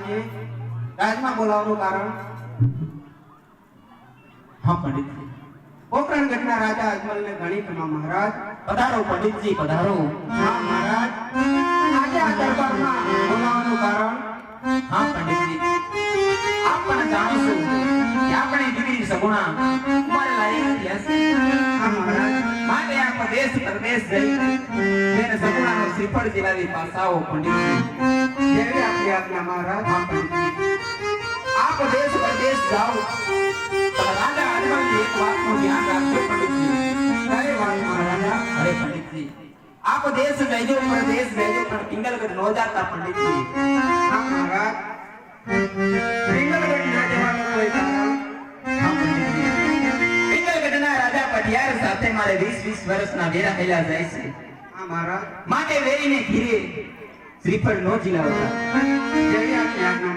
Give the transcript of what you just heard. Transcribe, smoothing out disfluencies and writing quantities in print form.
મહારાજને રાજમાં બોલાવવાનું કારણ? હા પંડિતજી. પોકરણ ગઢના રાજા અજમલને ઘણી ક્ષમા મહારાજ. પધારો પંડિતજી પધારો. હા મહારાજ, આજે આ દરબારમાં બોલાવવાનું કારણ? હા પંડિતજી, આપ પણ જાણો છો કે આપણે દીકરી સગુણા ઉંમર લાયક થયા છે. હા મહારાજ, માટે આપ દેશ પરદેશ જઈ તેને સગુણાનો શ્રીફળ દિલાવી પાસાઓ પંડિતજી. જેવી આપની આજ્ઞા મહારાજ. હા પંડિતજી, આપ દેશ પરદેશ જાઓ પણ રાજા અજમલની એક વાતનું ધ્યાન રાખજો પંડિતજી. કઈ વાત મહારાજા? અરે પંડિતજી, આપ દેશ જઈજો પરદેશ જઈજો પણ પિંગલગઢ નો જાતા પંડિતજી. હા મહારાજ, પિંગલગઢ ના જવાનું કોઈ કારણ? હા પંડિતજી, પિંગલગઢના રાજા પટિયાર સાથે મારે 20 વર્ષના વેરા થયેલા જાય છે. હા મહારાજ, માટે વેરીને ઘીરે શ્રીફળ નો જીલાવતા. જેવી આપની આજ્ઞા